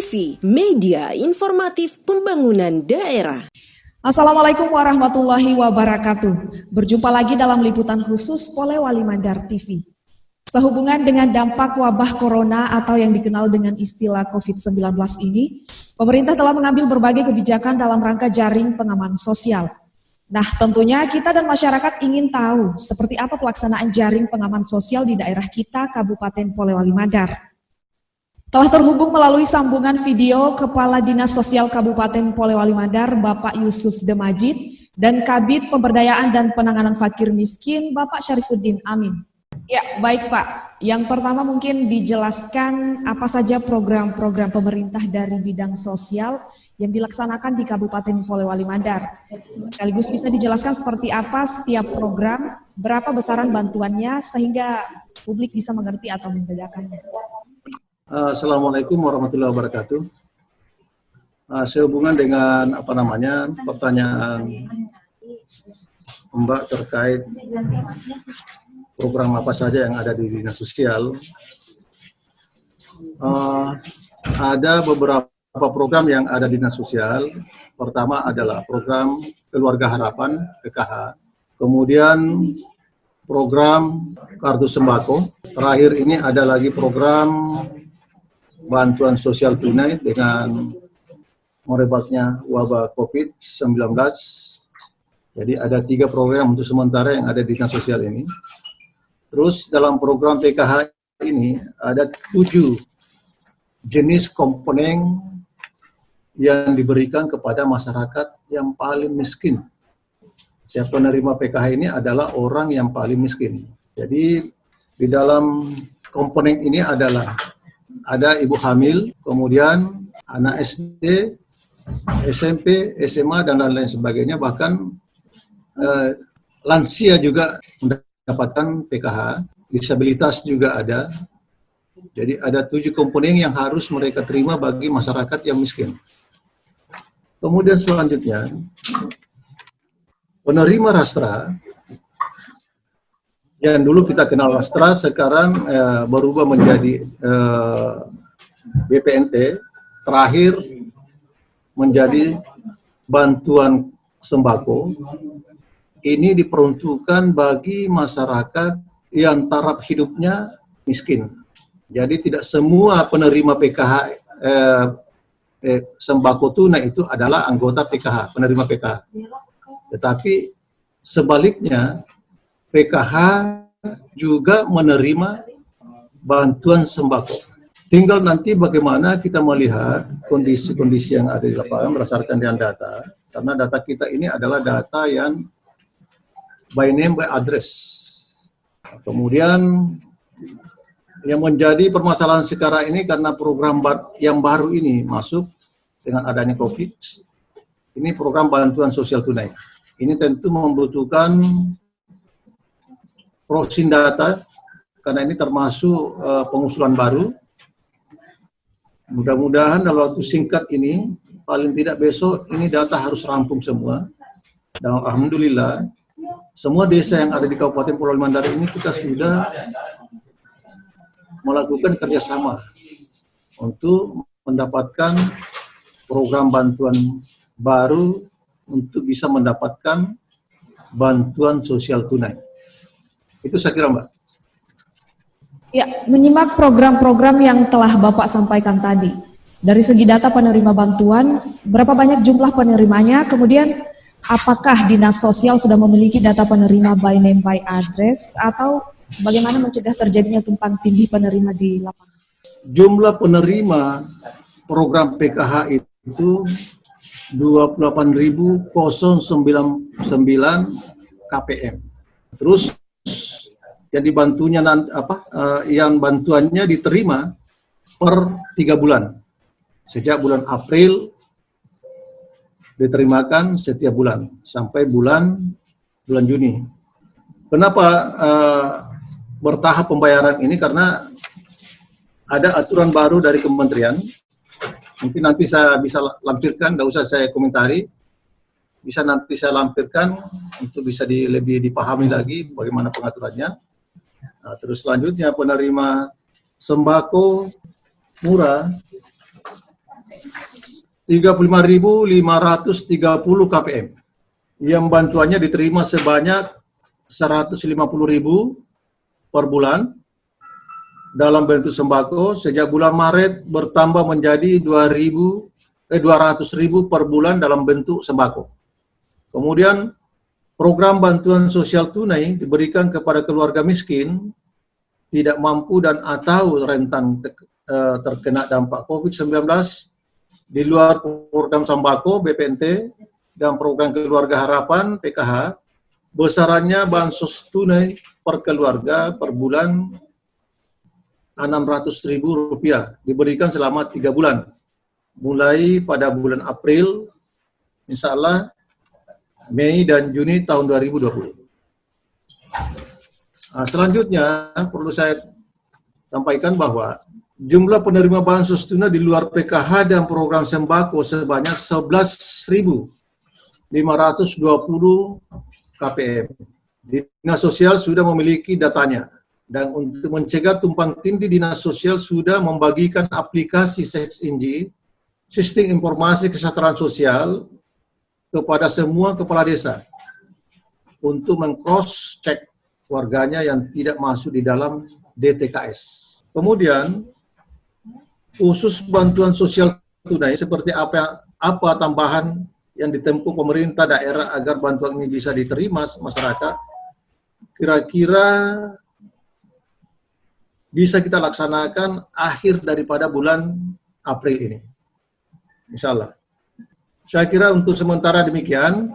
TV, media informatif pembangunan daerah. Assalamualaikum warahmatullahi wabarakatuh. Berjumpa lagi dalam liputan khusus Polewali Mandar TV. Sehubungan dengan dampak wabah corona atau yang dikenal dengan istilah COVID-19 ini, pemerintah telah mengambil berbagai kebijakan dalam rangka jaring pengaman sosial. Nah, tentunya kita dan masyarakat ingin tahu seperti apa pelaksanaan jaring pengaman sosial di daerah kita, Kabupaten Polewali Mandar. Telah terhubung melalui sambungan video Kepala Dinas Sosial Kabupaten Polewali Mandar, Bapak Yusuf Demajid, dan Kabid Pemberdayaan dan Penanganan Fakir Miskin, Bapak Syarifuddin Amin. Ya, baik Pak. Yang pertama mungkin dijelaskan apa saja program-program pemerintah dari bidang sosial yang dilaksanakan di Kabupaten Polewali Mandar. Sekaligus bisa dijelaskan seperti apa setiap program, berapa besaran bantuannya, sehingga publik bisa mengerti atau membedakannya. Assalamualaikum warahmatullahi wabarakatuh. Sehubungan dengan pertanyaan Mbak terkait program apa saja yang ada di dinas sosial, ada beberapa program yang ada di dinas sosial. Pertama adalah program Keluarga Harapan (PKH), kemudian program Kartu Sembako. Terakhir ini ada lagi program bantuan sosial tunai dengan merebaknya wabah COVID-19. Jadi ada 3 program untuk sementara yang ada di dinas sosial ini. Terus dalam program PKH ini ada 7 jenis komponen yang diberikan kepada masyarakat yang paling miskin. Siapa penerima PKH ini adalah orang yang paling miskin. Jadi di dalam komponen ini adalah ada ibu hamil, kemudian anak SD, SMP, SMA, dan lain-lain sebagainya, bahkan lansia juga mendapatkan PKH, disabilitas juga ada. Jadi ada 7 komponen yang harus mereka terima bagi masyarakat yang miskin. Kemudian selanjutnya, penerima rastra, yang dulu kita kenal rastra, sekarang berubah menjadi BPNT, terakhir menjadi bantuan sembako. Ini diperuntukkan bagi masyarakat yang taraf hidupnya miskin. Jadi tidak semua penerima PKH sembako tunai itu adalah anggota PKH, penerima PKH. Tetapi sebaliknya, PKH juga menerima bantuan sembako. Tinggal nanti bagaimana kita melihat kondisi-kondisi yang ada di lapangan berdasarkan dengan data. Karena data kita ini adalah data yang by name, by address. Kemudian yang menjadi permasalahan sekarang ini karena program yang baru ini masuk dengan adanya COVID, ini program bantuan sosial tunai. Ini tentu membutuhkan processing data, karena ini termasuk pengusulan baru. Mudah-mudahan dalam waktu singkat ini, paling tidak besok, ini data harus rampung semua. Dan alhamdulillah, semua desa yang ada di Kabupaten Polewali Mandar ini kita sudah melakukan kerjasama untuk mendapatkan program bantuan baru untuk bisa mendapatkan bantuan sosial tunai. Itu saya kira, Mbak. Ya, menyimak program-program yang telah Bapak sampaikan tadi. Dari segi data penerima bantuan, berapa banyak jumlah penerimanya, kemudian apakah Dinas Sosial sudah memiliki data penerima by name by address, atau bagaimana mencegah terjadinya tumpang tindih penerima di lapangan? Jumlah penerima program PKH itu 28.099 KPM. Terus yang dibantunya yang bantuannya diterima per 3 bulan. Sejak bulan April diterimakan setiap bulan sampai bulan Juni. Kenapa bertahap pembayaran ini? Karena ada aturan baru dari kementerian. Mungkin nanti saya bisa lampirkan, tidak usah saya komentari. Bisa nanti saya lampirkan untuk bisa lebih dipahami lagi bagaimana pengaturannya. Nah, terus selanjutnya penerima sembako murah 35.530 KPM. Yang bantuannya diterima sebanyak 150.000 per bulan dalam bentuk sembako. Sejak bulan Maret bertambah menjadi 200.000 per bulan dalam bentuk sembako. Kemudian program bantuan sosial tunai diberikan kepada keluarga miskin, tidak mampu dan atau rentan terkena dampak COVID-19 di luar program sembako BPNT dan program keluarga harapan PKH. Besarannya bansos tunai per keluarga per bulan Rp600.000 diberikan selama 3 bulan, mulai pada bulan April, insya Allah Mei dan Juni tahun 2020. Selanjutnya perlu saya sampaikan bahwa jumlah penerima bansos tunai di luar PKH dan program sembako sebanyak 11.520 KPM. Dinas Sosial sudah memiliki datanya, dan untuk mencegah tumpang tindih, Dinas Sosial sudah membagikan aplikasi SexNG, Sistem Informasi Kesejahteraan Sosial, kepada semua kepala desa untuk meng-cross-check warganya yang tidak masuk di dalam DTKS. Kemudian, khusus bantuan sosial tunai, seperti apa tambahan yang ditempuh pemerintah daerah agar bantuan ini bisa diterima masyarakat, kira-kira bisa kita laksanakan akhir daripada bulan April ini, insya Allah. Saya kira untuk sementara demikian,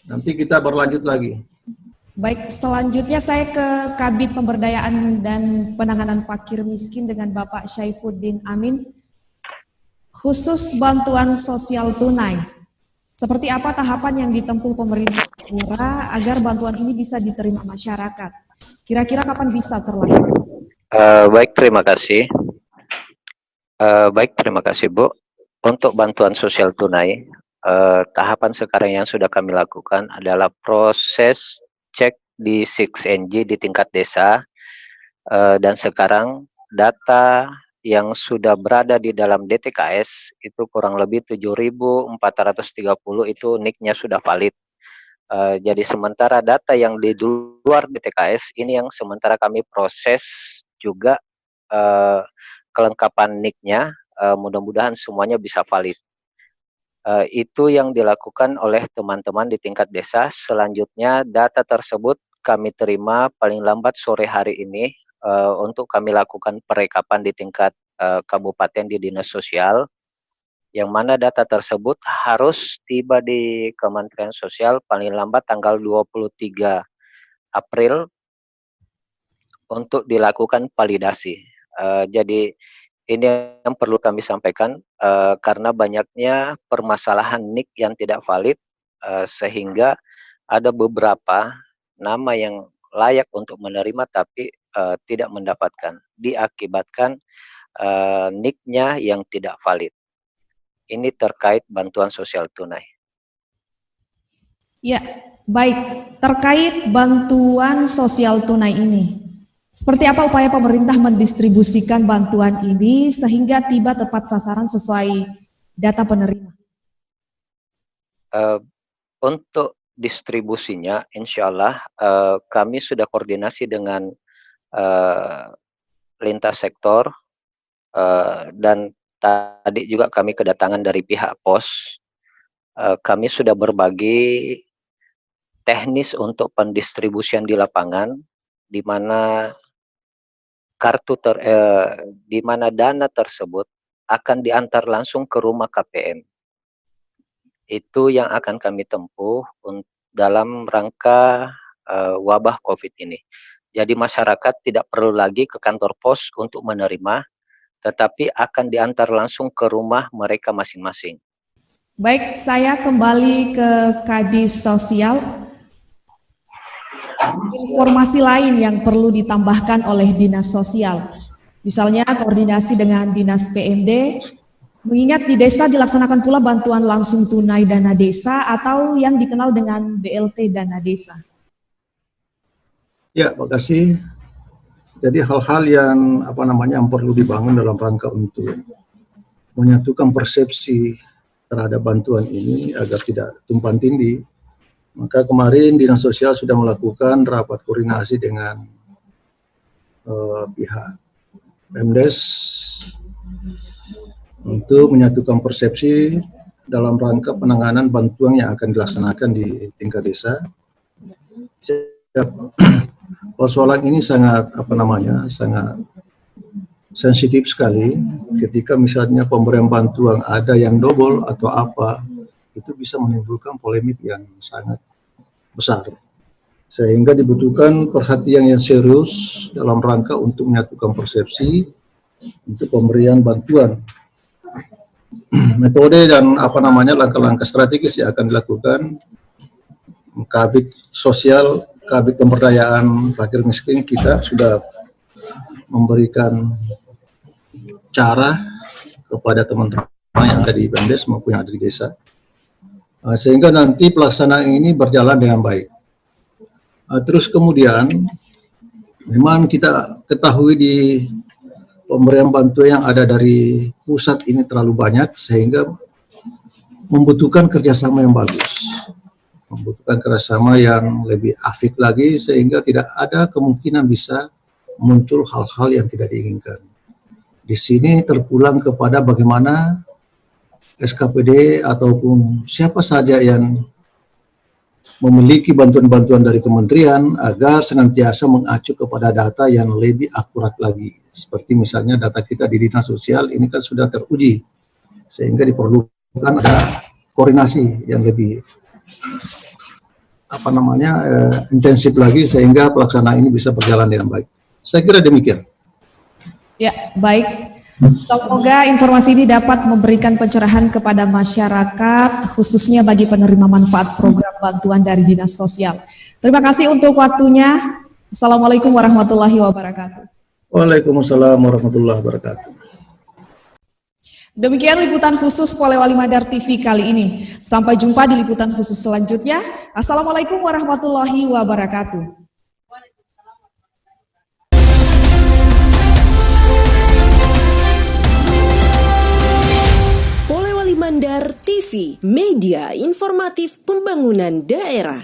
nanti kita berlanjut lagi. Baik, selanjutnya saya ke Kabid Pemberdayaan dan Penanganan Fakir Miskin dengan Bapak Syaifuddin Amin. Khusus bantuan sosial tunai, seperti apa tahapan yang ditempuh pemerintah daerah agar bantuan ini bisa diterima masyarakat? Kira-kira kapan bisa terlaksana? Baik, terima kasih. Terima kasih Bu. Untuk bantuan sosial tunai, tahapan sekarang yang sudah kami lakukan adalah proses cek di 6NG di tingkat desa, dan sekarang data yang sudah berada di dalam DTKS itu kurang lebih 7.430 itu NIK-nya sudah valid. Jadi sementara data yang di luar DTKS ini yang sementara kami proses juga kelengkapan NIK-nya, mudah-mudahan semuanya bisa valid. Itu yang dilakukan oleh teman-teman di tingkat desa. Selanjutnya data tersebut kami terima paling lambat sore hari ini untuk kami lakukan perekapan di tingkat kabupaten di Dinas Sosial, yang mana data tersebut harus tiba di Kementerian Sosial paling lambat tanggal 23 April untuk dilakukan validasi. Jadi ini yang perlu kami sampaikan, karena banyaknya permasalahan NIK yang tidak valid, sehingga ada beberapa nama yang layak untuk menerima tapi tidak mendapatkan, diakibatkan NIK-nya yang tidak valid. Ini terkait bantuan sosial tunai. Ya, baik. Terkait bantuan sosial tunai ini, seperti apa upaya pemerintah mendistribusikan bantuan ini sehingga tiba tepat sasaran sesuai data penerima? Untuk distribusinya, insya Allah kami sudah koordinasi dengan lintas sektor, dan tadi juga kami kedatangan dari pihak pos. Kami sudah berbagi teknis untuk pendistribusian di lapangan, di mana di mana dana tersebut akan diantar langsung ke rumah KPM. Itu yang akan kami tempuh dalam rangka wabah COVID ini. Jadi masyarakat tidak perlu lagi ke kantor pos untuk menerima, tetapi akan diantar langsung ke rumah mereka masing-masing. Baik, saya kembali ke Kadis Sosial. Informasi lain yang perlu ditambahkan oleh Dinas Sosial, misalnya koordinasi dengan Dinas PMD, mengingat di desa dilaksanakan pula bantuan langsung tunai dana desa atau yang dikenal dengan BLT dana desa. Ya, terima kasih. Jadi hal-hal yang yang perlu dibangun dalam rangka untuk menyatukan persepsi terhadap bantuan ini agar tidak tumpang tindih, maka kemarin Dinas Sosial sudah melakukan rapat koordinasi dengan pihak Pemdes untuk menyatukan persepsi dalam rangka penanganan bantuan yang akan dilaksanakan di tingkat desa. Persoalan ini sangat sangat sensitif sekali. Ketika misalnya pemberian bantuan ada yang double atau apa, itu bisa menimbulkan polemik yang sangat besar. Sehingga dibutuhkan perhatian yang serius dalam rangka untuk menyatukan persepsi untuk pemberian bantuan. Metode dan langkah-langkah strategis yang akan dilakukan Kabid Sosial, Kabid Pemberdayaan Fakir Miskin kita sudah memberikan cara kepada teman-teman yang ada di Pemdes maupun yang ada di desa, sehingga nanti pelaksanaan ini berjalan dengan baik. Terus kemudian memang kita ketahui di pemberian bantuan yang ada dari pusat ini terlalu banyak, sehingga membutuhkan kerjasama yang bagus, membutuhkan kerjasama yang lebih afik lagi, sehingga tidak ada kemungkinan bisa muncul hal-hal yang tidak diinginkan. Di sini terpulang kepada bagaimana SKPD ataupun siapa saja yang memiliki bantuan-bantuan dari kementerian agar senantiasa mengacu kepada data yang lebih akurat lagi. Seperti misalnya data kita di Dinas Sosial ini kan sudah teruji, sehingga diperlukan ada koordinasi yang lebih intensif lagi sehingga pelaksanaan ini bisa berjalan dengan baik. Saya kira demikian. Ya, baik. Semoga informasi ini dapat memberikan pencerahan kepada masyarakat, khususnya bagi penerima manfaat program bantuan dari Dinas Sosial. Terima kasih untuk waktunya. Assalamualaikum warahmatullahi wabarakatuh. Waalaikumsalam warahmatullahi wabarakatuh. Demikian liputan khusus Polewali Mandar TV kali ini. Sampai jumpa di liputan khusus selanjutnya. Assalamualaikum warahmatullahi wabarakatuh. Polewali Mandar TV, media informatif pembangunan daerah.